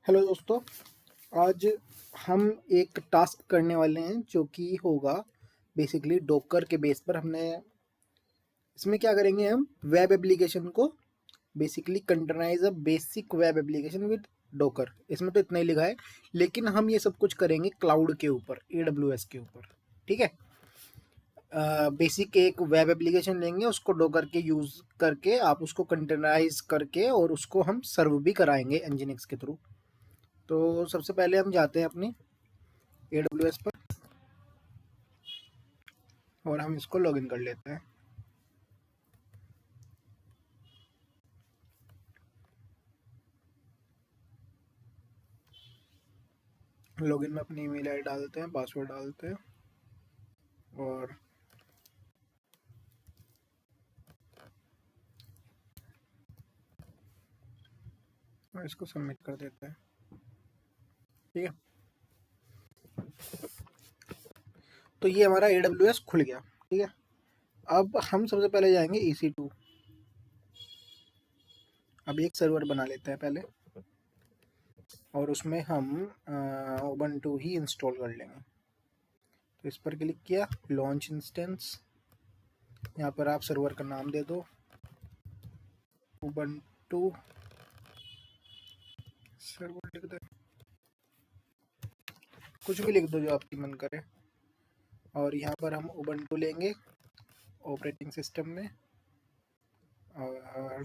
Hello दोस्तों, आज हम एक टास्क करने वाले हैं जो कि होगा बेसिकली डॉकर के बेस पर। हमने इसमें क्या करेंगे, हम वेब एप्लीकेशन को basically containerise a basic web application with Docker. इसमें तो इतना ही लिखा है, लेकिन हम ये सब कुछ करेंगे क्लाउड के ऊपर, AWS के ऊपर। ठीक है। बेसिक एक वेब एप्लीकेशन लेंगे, उसको डॉकर के यूज़ करके आप उसको कंटेनराइज करके और उसको हम सर्व भी कराएंगे nginx के थ्रू। तो सबसे पहले हम जाते हैं अपनी AWS पर और हम इसको लॉगिन कर लेते हैं। लॉगिन में अपनी ईमेल आईडी डालते हैं, पासवर्ड डालते हैं और इसको सबमिट कर देते हैं। ठीक है, तो ये हमारा AWS खुल गया। ठीक है, अब हम सबसे पहले जाएंगे EC2। अब एक सर्वर बना लेते हैं पहले और उसमें हम उबंटू ही इंस्टॉल कर लेंगे। तो इस पर क्लिक किया, लॉन्च इंस्टेंस। यहाँ पर आप सर्वर का नाम दे दो, उबंटू सर्वर लिख दो, कुछ भी लिख दो जो आपकी मन करे। और यहाँ पर हम उबंटू लेंगे ऑपरेटिंग सिस्टम में, और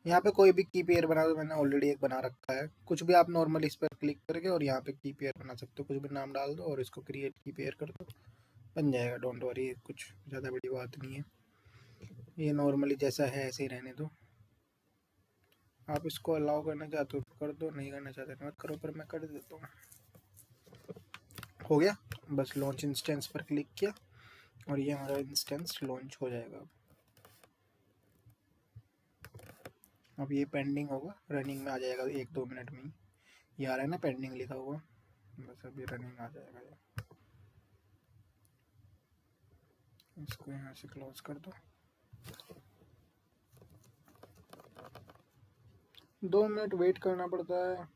यहाँ पे कोई भी की पेयर बना दो। मैंने ऑलरेडी एक बना रखा है। कुछ भी आप नॉर्मल इस पर क्लिक करके और यहाँ पे की पेयर बना सकते हो। कुछ भी नाम डाल दो और इसको क्रिएट की पेयर कर दो, बन जाएगा। डोंट वरी, कुछ ज़्यादा बड़ी बात नहीं है। ये नॉर्मली जैसा है ऐसे ही रहने दो। आप इसको अलाउ करना चाहते हो तो कर दो, नहीं करना चाहते मत करो, पर मैं कर देता हूँ। हो गया, बस लॉन्च इंस्टेंस पर क्लिक किया और ये हमारा इंस्टेंस लॉन्च हो जाएगा। अब ये पेंडिंग होगा, रनिंग में आ जाएगा 1-2 मिनट में ही। ये आ रहा है ना पेंडिंग लिखा हुआ, बस अभी रनिंग आ जाएगा। इसको यहाँ से क्लोज कर दो। 2 मिनट वेट करना पड़ता है।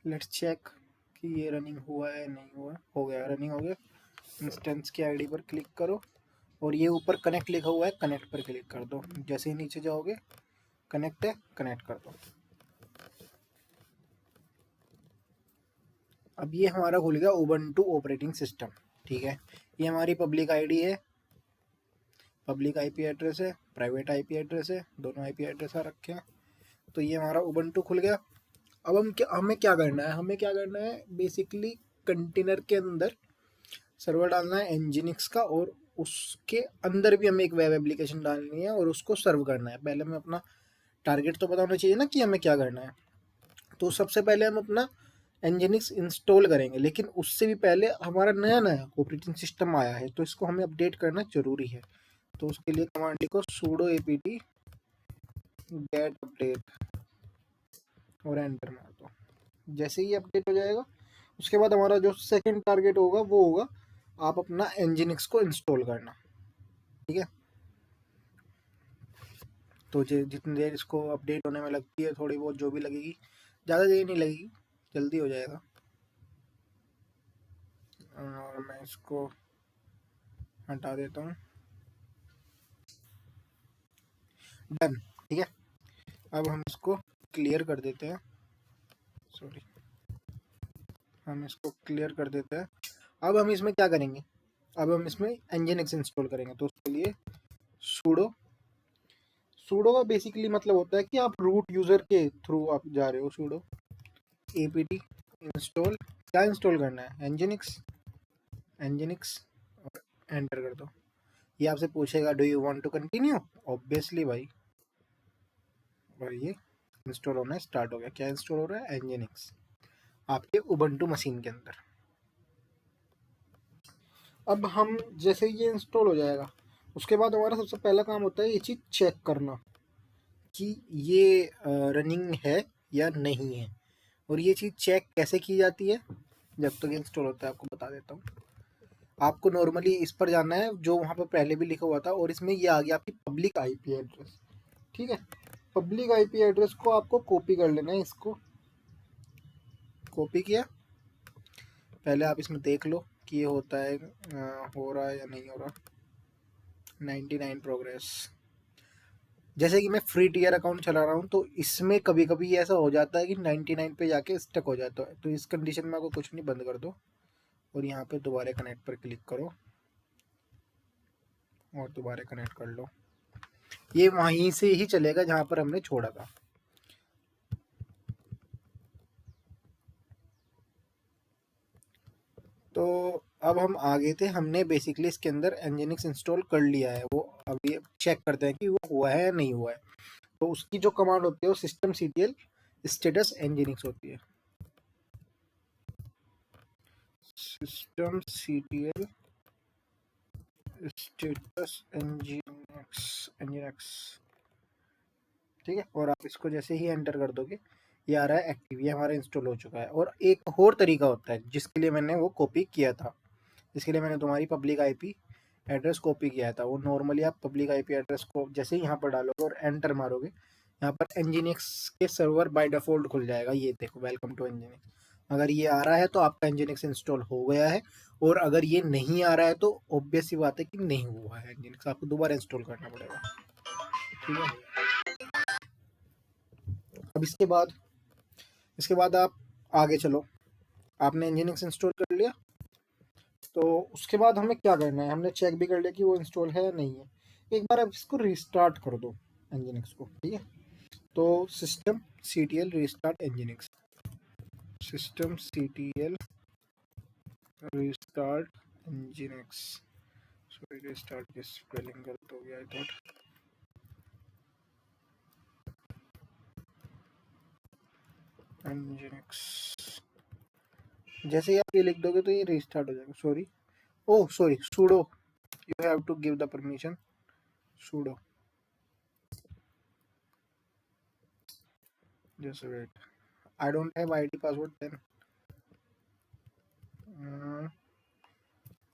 लेट्स चेक कि ये रनिंग हुआ है नहीं हुआ। हो गया, रनिंग हो गया। इंस्टेंस की आईडी पर क्लिक करो और ये ऊपर कनेक्ट लिखा हुआ है, कनेक्ट पर क्लिक कर दो। जैसे ही नीचे जाओगे कनेक्ट है, कनेक्ट कर दो। अब ये हमारा खुल गया उबंटू ऑपरेटिंग सिस्टम। ठीक है, ये हमारी पब्लिक आईडी है, पब्लिक आईपी एड्रेस है, प्राइवेट आईपी एड्रेस है, दोनों आईपी एड्रेस आ रखे हैं। तो ये हमारा उबंटू खुल गया। अब हमें क्या करना है, बेसिकली कंटेनर के अंदर सर्वर डालना है nginx का, और उसके अंदर भी हमें एक वेब एप्लीकेशन डालनी है और उसको सर्व करना है। पहले हमें अपना टारगेट तो पता होना चाहिए ना कि हमें क्या करना है। तो सबसे पहले हम अपना nginx इंस्टॉल करेंगे, लेकिन उससे भी पहले हमारा नया नया ऑपरेटिंग सिस्टम आया है, तो इसको हमें अपडेट करना जरूरी है। तो उसके लिए कमांड लिखो sudo apt get update और एंटर मार दो। जैसे ही अपडेट हो जाएगा, उसके बाद हमारा जो सेकंड टारगेट होगा वो होगा आप अपना nginx को इंस्टॉल करना। ठीक है, तो जितनी देर इसको अपडेट होने में लगती है, थोड़ी बहुत जो भी लगेगी, ज़्यादा देर नहीं लगेगी, जल्दी हो जाएगा। और मैं इसको हटा देता हूँ, डन। ठीक है, अब हम इसको क्लियर कर देते हैं। सॉरी, हम इसको क्लियर कर देते हैं। अब हम इसमें क्या करेंगे, अब हम इसमें nginx इंस्टॉल करेंगे। तो उसके लिए sudo का बेसिकली मतलब होता है कि आप रूट यूज़र के थ्रू आप जा रहे हो। sudo apt इंस्टॉल, क्या इंस्टॉल करना है, nginx और एंटर कर दो। ये आपसे पूछेगा do you want to continue, obviously भाई। और ये इंस्टॉल होना स्टार्ट हो गया। क्या इंस्टॉल हो रहा है, nginx आपके उबंटू मशीन के अंदर। अब हम जैसे ये इंस्टॉल हो जाएगा, उसके बाद हमारा सबसे पहला काम होता है ये चीज़ चेक करना कि ये रनिंग है या नहीं है। और ये चीज़ चेक कैसे की जाती है, जब तक इंस्टॉल होता है आपको बता देता हूँ। आपको नॉर्मली इस पर जाना है जो वहाँ पर पहले भी लिखा हुआ था, और इसमें ये आ गया आपकी पब्लिक आईपी एड्रेस। ठीक है। पब्लिक आईपी एड्रेस को आपको कॉपी कर लेना है, इसको कॉपी किया। पहले आप इसमें देख लो कि ये होता है हो रहा है या नहीं हो रहा। 99 प्रोग्रेस। जैसे कि मैं फ्री टियर अकाउंट चला रहा हूँ तो इसमें कभी कभी ऐसा हो जाता है कि 99 पे जाके स्टक हो जाता है, तो इस कंडीशन में आपको कुछ नहीं, बंद कर दो और यहाँ पे दोबारा कनेक्ट पर क्लिक करो और दोबारा कनेक्ट कर लो। ये वहीं से ही चलेगा जहाँ पर हमने छोड़ा था। तो अब हम आगे थे, हमने बेसिकली इसके अंदर एनजीनिक्स इंस्टॉल कर लिया है। वो अब ये चेक करते हैं कि वो हुआ है या नहीं हुआ है। तो उसकी जो कमांड होती है वो सिस्टम सीटीएल स्टेटस एनजीनिक्स होती है। सिस्टम सीटीएल स्टेटस एनजीनिक्स, ठीक है। और आप इसको जैसे ही एंटर कर दोगे ये आ रहा है एक्टिव, ये हमारा इंस्टॉल हो चुका है। और एक और तरीका होता है जिसके लिए मैंने वो कॉपी किया था, जिसके लिए मैंने तुम्हारी पब्लिक आईपी एड्रेस कॉपी किया था। वो नॉर्मली आप पब्लिक आईपी एड्रेस को जैसे ही यहाँ पर डालोगे और एंटर मारोगे, यहाँ पर एनजीनिक्स के सर्वर बाय डिफॉल्ट खुल जाएगा। ये देखो, वेलकम टू एनजीनिक्स। अगर ये आ रहा है तो आपका एनजीनिक्स इंस्टॉल हो गया है, और अगर ये नहीं आ रहा है तो ऑब्वियस सी बात है कि नहीं हुआ है एनजीनिक्स, आपको दोबारा इंस्टॉल करना पड़ेगा, ठीक है। अब इसके बाद आप आगे चलो। आपने एनजीनिक्स इंस्टॉल कर लिया, तो उसके बाद हमें क्या करना है, हमने चेक भी कर लिया कि वो इंस्टॉल है या नहीं है। एक बार आप इसको रिस्टार्ट कर दो एनजीनिक्स को, ठीक है। तो system CTL restart nginx, system CTL restart nginx. Sorry, restart की स्पेलिंग गलत हो गया, आई थॉट एनजीनिक्स। जैसे ही आप ये लिख दोगे तो ये रिस्टार्ट हो जाएगा। Sorry, oh sorry, sudo, you have to give the permission, sudo, just wait, I don't have id password, then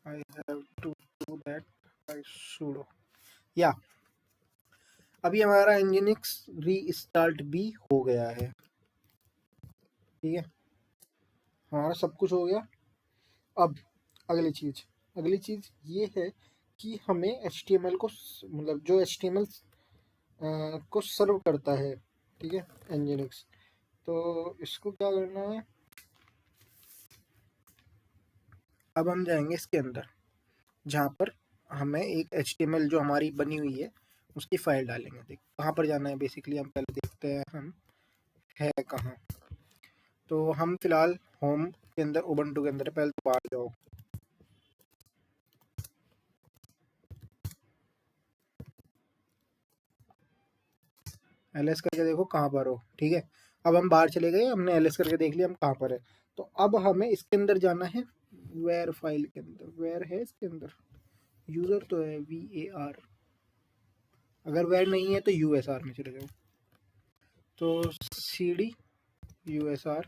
I have to do that by sudo, या अभी हमारा एनजीनिक्स रीस्टार्ट भी हो गया है, ठीक है। हमारा सब कुछ हो गया। अब अगली चीज ये है कि हमें HTML को, मतलब जो HTML को सर्व करता है, ठीक है, एनजीनिक्स, तो इसको क्या करना है। अब हम जाएंगे इसके अंदर जहाँ पर हमें एक HTML जो हमारी बनी हुई है उसकी फाइल डालेंगे। देख कहाँ पर जाना है, बेसिकली हम पहले देखते हैं हम है कहाँ। तो हम फिलहाल होम के अंदर, उबंटू के अंदर, पहले तो बाहर जाओ। LS करके देखो कहाँ पर हो, ठीक है। अब हम बाहर चले गए, हमने LS करके देख लिया हम कहाँ पर है। तो अब हमें इसके अंदर जाना है, वेयर फाइल के अंदर। वेयर है इसके अंदर, यूजर तो है VAR, अगर वेयर नहीं है तो USR में चले जाओ। तो CD USR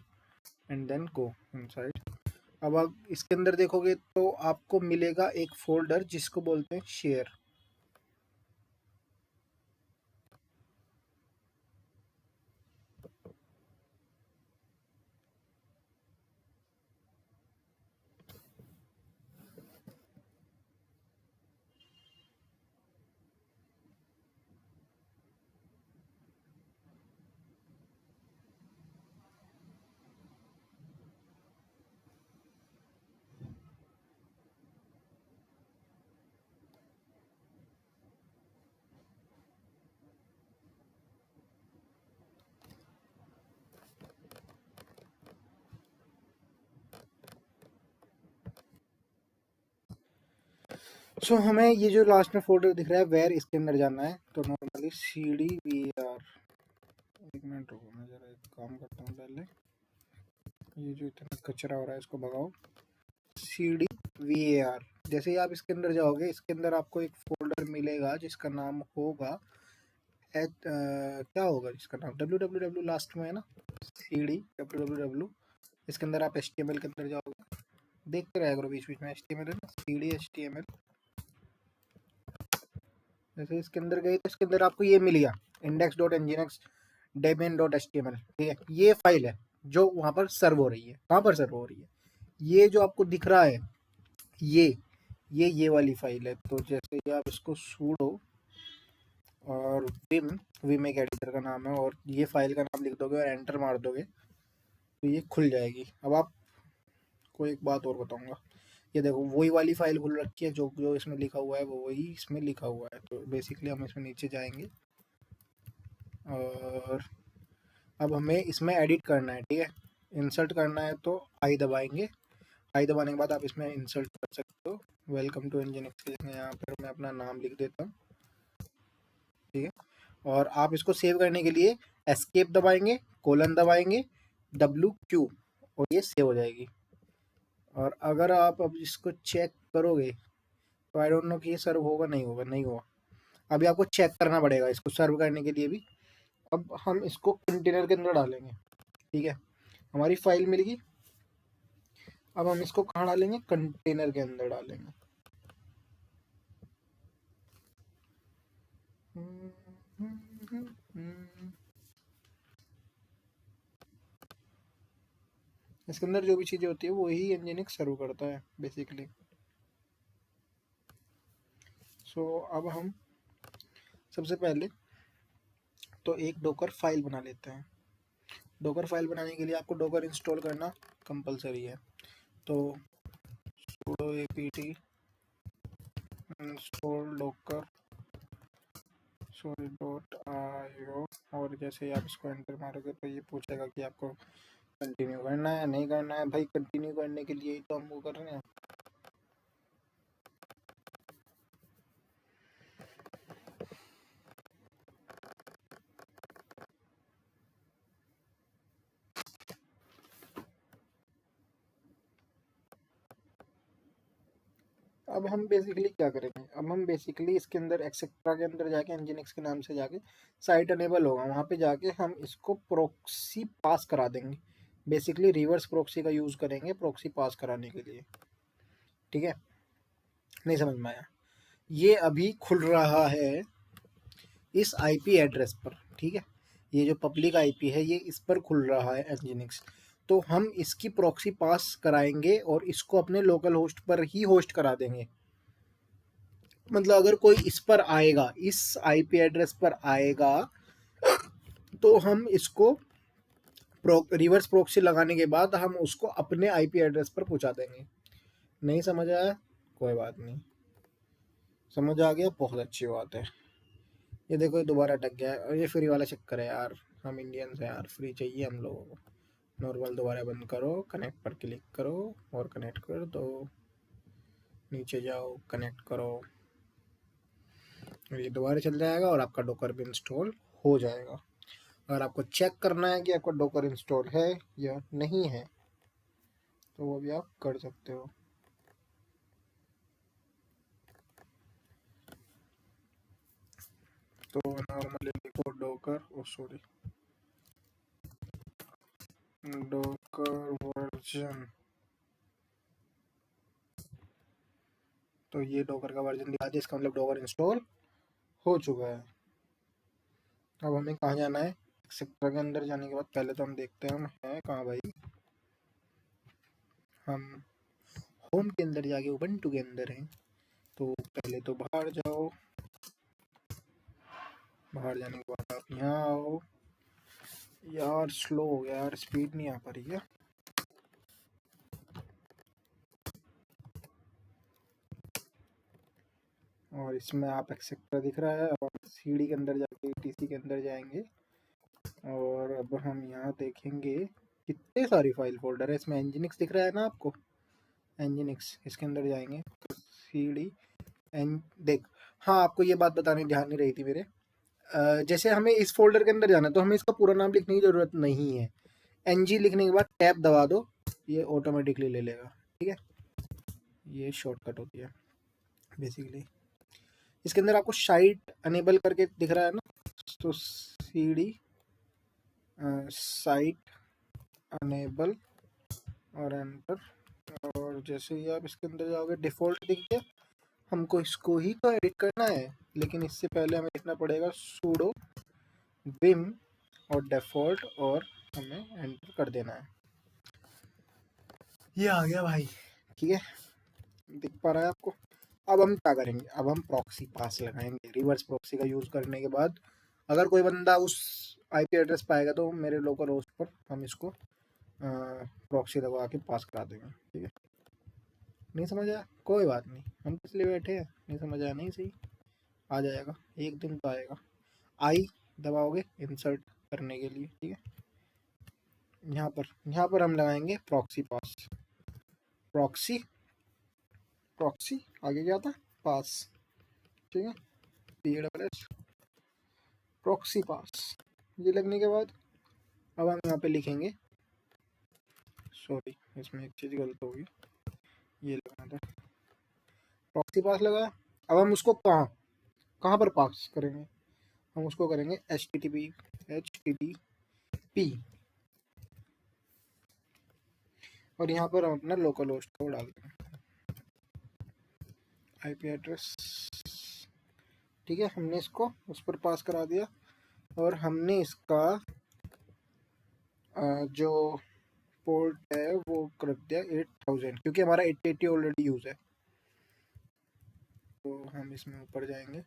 and then go inside. अब आप इसके अंदर देखोगे तो आपको मिलेगा एक फोल्डर जिसको बोलते हैं शेयर। सो हमें ये जो लास्ट में फोल्डर दिख रहा है वेयर, इसके अंदर जाना है। तो नॉर्मली CD VAR, एक मिनट रुको, मैं जरा एक काम करता हूँ पहले। ये जो इतना कचरा हो रहा है इसको भगाओ। CD VAR, जैसे ही आप इसके अंदर जाओगे, इसके अंदर आपको एक फोल्डर मिलेगा जिसका नाम होगा क्या होगा जिसका नाम, www लास्ट में है ना, CD www। इसके अंदर आप HTML के अंदर जाओगे, देखते रहा करो बीच बीच में, HTML है ना, CD HTML। जैसे इसके अंदर गए तो इसके अंदर आपको ये मिल गया index.nginx debian.html, ठीक है। ये फाइल है जो वहाँ पर सर्व हो रही है। कहाँ पर सर्व हो रही है? ये जो आपको दिख रहा है ये वाली फाइल है। तो जैसे कि आप इसको sudo और विम एक एडिटर का नाम है, और ये फाइल का नाम लिख दोगे और एंटर मार दोगे तो ये खुल जाएगी। अब आपको एक बात और बताऊंगा, ये देखो वही वाली फाइल खुल रखी है, जो जो इसमें लिखा हुआ है वो वही इसमें लिखा हुआ है। तो बेसिकली हम इसमें नीचे जाएंगे और अब हमें इसमें एडिट करना है, ठीक है। इंसर्ट करना है तो आई दबाएंगे। आई दबाने के बाद आप इसमें इंसर्ट कर सकते हो। वेलकम टू nginx के जगह यहाँ पर मैं अपना नाम लिख देता हूँ, ठीक है। और आप इसको सेव करने के लिए एस्केप दबाएंगे, कोलन दबाएंगे, WQ, और ये सेव हो जाएगी। और अगर आप अब इसको चेक करोगे तो आई डोंट नो कि ये सर्व होगा नहीं होगा, नहीं होगा। अभी आपको चेक करना पड़ेगा इसको सर्व करने के लिए भी। अब हम इसको कंटेनर के अंदर डालेंगे, ठीक है। हमारी फाइल मिल गई। अब हम इसको कहाँ डालेंगे? कंटेनर के अंदर डालेंगे। इसके अंदर जो भी चीज़ें होती है वही nginx सर्व करता है बेसिकली। सो अब हम सबसे पहले तो एक डोकर फाइल बना लेते हैं। डोकर फाइल बनाने के लिए आपको डोकर इंस्टॉल करना कंपलसरी है। तो sudo apt install docker sorry.io, और जैसे ही आप इसको एंटर मारोगे तो ये पूछेगा कि आपको कंटिन्यू करना है नहीं करना है। भाई कंटिन्यू करने के लिए तो हम वो कर रहे हैं। अब हम बेसिकली क्या करेंगे? अब हम बेसिकली इसके अंदर एक्सेट्रा के अंदर जाके nginx के नाम से जाके साइट अनेबल होगा, वहाँ पे जाके हम इसको प्रॉक्सी पास करा देंगे। बेसिकली रिवर्स प्रॉक्सी का यूज़ करेंगे प्रॉक्सी पास कराने के लिए, ठीक है। नहीं समझ में आया? ये अभी खुल रहा है इस आईपी एड्रेस पर, ठीक है। ये जो पब्लिक आईपी है ये इस पर खुल रहा है nginx। तो हम इसकी प्रॉक्सी पास कराएंगे और इसको अपने लोकल होस्ट पर ही होस्ट करा देंगे। मतलब अगर कोई इस पर आएगा, इस आईपी एड्रेस पर आएगा, तो हम इसको रिवर्स प्रॉक्सी लगाने के बाद हम उसको अपने आईपी एड्रेस पर पहुंचा देंगे। नहीं समझ आया? कोई बात नहीं, समझ आ गया, बहुत अच्छी बात है। ये देखो ये दोबारा अटक गया है, और ये फ्री वाला चक्कर है यार। हम इंडियंस हैं यार, फ्री चाहिए हम लोगों को। नॉर्मल दोबारा बंद करो, कनेक्ट पर क्लिक करो और कनेक्ट कर दो। नीचे जाओ, कनेक्ट करो, ये दोबारा चल जाएगा और आपका डोकर भी इंस्टॉल हो जाएगा। अगर आपको चेक करना है कि आपका डोकर इंस्टॉल है या नहीं है तो वो भी आप कर सकते हो। तो नॉर्मली लिखो डोकर, ओ सॉरी, डोकर वर्जन। तो ये डोकर का वर्जन दिखा दिया, इसका मतलब डोकर इंस्टॉल हो चुका है। अब हमें कहाँ जाना है? एक्सेप्टर के अंदर जाने के बाद पहले तो हम देखते हैं हम हैं कहाँ भाई। हम होम के अंदर जाके उबंटू के अंदर हैं। तो पहले तो बाहर जाओ, बाहर जाने के बाद आप यहाँ आओ। यार स्लो हो गया यार, स्पीड नहीं आ पा रही है। और इसमें आप एक्सेप्टर दिख रहा है। अब हम सीडी के अंदर जाके टीसी के अंदर जाएंगे और अब हम यहाँ देखेंगे कितने सारी फाइल फोल्डर है। इसमें nginx दिख रहा है ना आपको, nginx, इसके अंदर जाएंगे तो सीडी एन देख। हाँ, आपको ये बात बताने ध्यान नहीं रही थी मेरे। जैसे हमें इस फोल्डर के अंदर जाना है तो हमें इसका पूरा नाम लिखने की ज़रूरत नहीं है। ng लिखने के बाद टैब दबा दो, ये ऑटोमेटिकली ले लेगा, ठीक है। ये शॉर्टकट होती है बेसिकली। इसके अंदर आपको साइट अनेबल करके दिख रहा है ना, तो सीडी साइट अनेबल और एंटर। और जैसे ही आप इसके अंदर जाओगे डिफ़ॉल्ट दिख गया। हमको इसको ही तो एडिट करना है, लेकिन इससे पहले हमें लिखना पड़ेगा sudo विम और डिफ़ॉल्ट और हमें एंटर कर देना है। ये आ गया भाई, ठीक है, दिख पा रहा है आपको। अब हम क्या करेंगे, अब हम प्रॉक्सी पास लगाएंगे। रिवर्स प्रॉक्सी का यूज़ करने के बाद अगर कोई बंदा उस आईपी एड्रेस पाएगा तो मेरे लोकल होस्ट पर हम इसको प्रॉक्सी लगा के पास करा देंगे, ठीक है। नहीं समझ आया, कोई बात नहीं, हम तो इसलिए बैठे हैं। नहीं समझ आया नहीं सही, आ जाएगा, एक दिन तो आएगा। आई दबाओगे इंसर्ट करने के लिए, ठीक है। यहाँ पर हम लगाएंगे प्रॉक्सी पास। प्रॉक्सी प्रॉक्सी आगे क्या था, पास, ठीक है, PASS प्रॉक्सी पास। ये लगने के बाद अब हम यहाँ पे लिखेंगे, सॉरी इसमें एक चीज़ गलत होगी, ये लगाना था। प्रॉक्सी पास लगाया। अब हम उसको कहाँ कहाँ पर पास करेंगे, हम उसको करेंगे HTTP और यहाँ पर हम अपना लोकल होस्ट को डाल देंगे, आईपी एड्रेस, ठीक है। हमने इसको उस पर पास करा दिया और हमने इसका जो पोर्ट है वो कर दिया 8000, क्योंकि हमारा 8080 ऑलरेडी यूज़ है। तो हम इसमें ऊपर जाएंगे,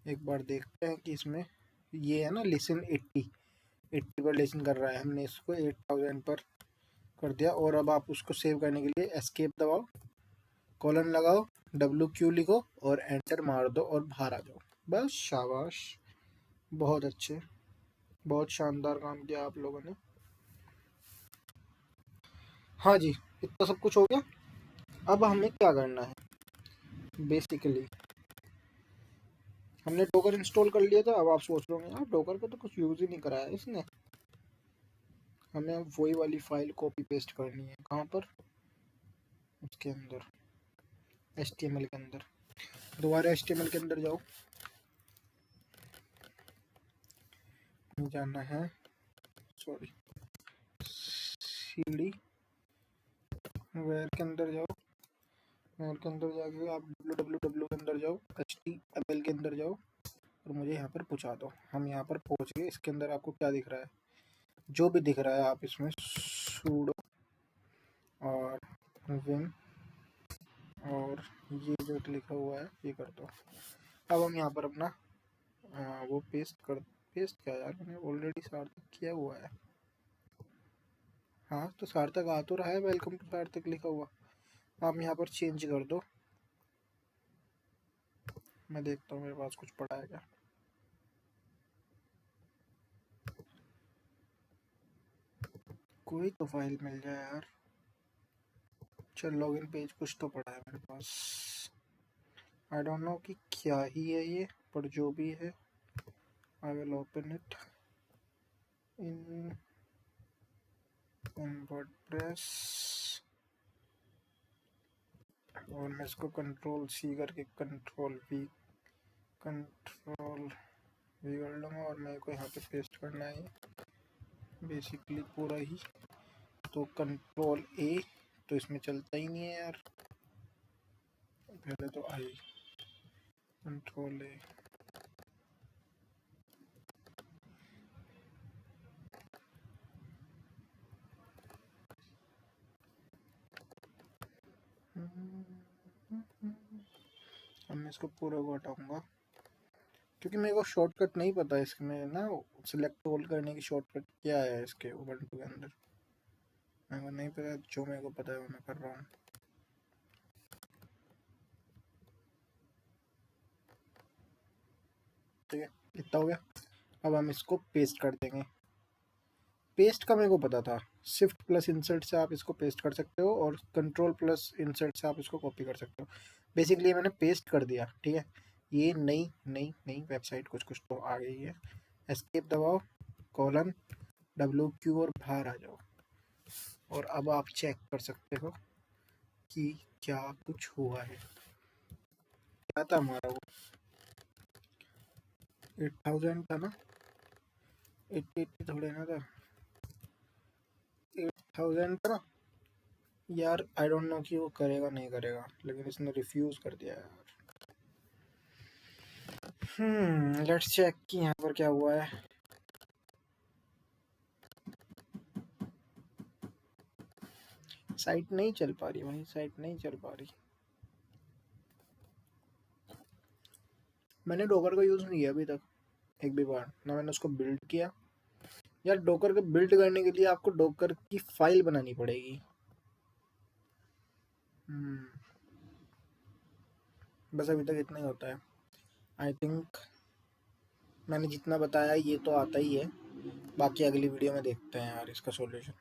एक बार देखते हैं कि इसमें ये है ना लिसन 80 पर लिसन कर रहा है। हमने इसको 8000 पर कर दिया और अब आप उसको सेव करने के लिए एस्केप दबाओ, कॉलन लगाओ, WQ लिखो और एंटर मार दो और बाहर आ जाओ। बस शाबाश, बहुत अच्छे, बहुत शानदार काम किया आप लोगों ने। हाँ जी, इतना सब कुछ हो गया। अब हमें क्या करना है, बेसिकली हमने डोकर इंस्टॉल कर लिया था। अब आप सोच रहे होंगे यार डोकर का तो कुछ यूज़ ही नहीं कराया इसने। हमें अब वही वाली फाइल कॉपी पेस्ट करनी है, कहाँ पर, उसके अंदर HTML के अंदर। दोबारा HTML के अंदर जाओ, जाना है, सॉरी, CD वेयर के अंदर जाओ, वेयर के अंदर जाके आप www के अंदर जाओ, HTML के अंदर जाओ और मुझे यहाँ पर पहुँचा दो। हम यहाँ पर पहुँच गए। इसके अंदर आपको क्या दिख रहा है, जो भी दिख रहा है आप इसमें sudo और vim और ये जो लिखा हुआ है ये कर दो। अब हम यहाँ पर अपना वो पेस्ट क्या यार, मैंने ऑलरेडी सार्थक किया हुआ है। हाँ तो सार्थक आ तो रहा है, वेलकम टू सार्थक लिखा हुआ। आप यहाँ पर चेंज कर दो, मैं देखता हूँ मेरे पास कुछ पड़ा है क्या। कोई तो फाइल मिल जाए यार। चल लॉगिन पेज कुछ तो पड़ा है मेरे पास, आई डोंट नो कि क्या ही है ये, पर जो भी है I will open it in WordPress और मैं इसको कंट्रोल-C करके कंट्रोल-V कर लूँगा और मेरे को यहाँ पे पेस्ट करना है बेसिकली पूरा ही। तो कंट्रोल-A तो इसमें चलता ही नहीं है यार, पहले तो आई कंट्रोल-A, अब मैं इसको पूरा को हटाऊँगा क्योंकि मेरे को शॉर्टकट नहीं पता इसमें ना, सिलेक्ट ऑल करने की शॉर्टकट क्या है इसके उबंटू के अंदर, मेरे को नहीं पता। जो मेरे को पता है वो मैं कर रहा हूँ। ठीक है, इतना हो गया। अब हम इसको पेस्ट कर देंगे। पेस्ट का मेरे को पता था, शिफ्ट प्लस इंसर्ट से आप इसको पेस्ट कर सकते हो और कंट्रोल प्लस इंसर्ट से आप इसको कॉपी कर सकते हो। बेसिकली मैंने पेस्ट कर दिया, ठीक है। ये नई वेबसाइट कुछ तो आ गई है। एस्केप दबाओ, कॉलन WQ और बाहर आ जाओ और अब आप चेक कर सकते हो कि क्या कुछ हुआ है। क्या था हमारा वो 8000 था ना, 80 थोड़े ना था, 8000 था ना यार। आई डोंट नो कि वो करेगा नहीं करेगा, लेकिन इसने रिफ्यूज़ कर दिया यार। लेट्स चेक कि यहाँ पर क्या हुआ है। साइट नहीं चल पा रही भाई, साइट नहीं चल पा रही। मैंने डोकर का यूज़ नहीं किया अभी तक एक भी बार, ना मैंने उसको बिल्ड किया। यार डोकर को बिल्ड करने के लिए आपको डोकर की फाइल बनानी पड़ेगी। बस अभी तक इतना ही होता है आई थिंक। मैंने जितना बताया ये तो आता ही है, बाकी अगली वीडियो में देखते हैं यार इसका सॉल्यूशन।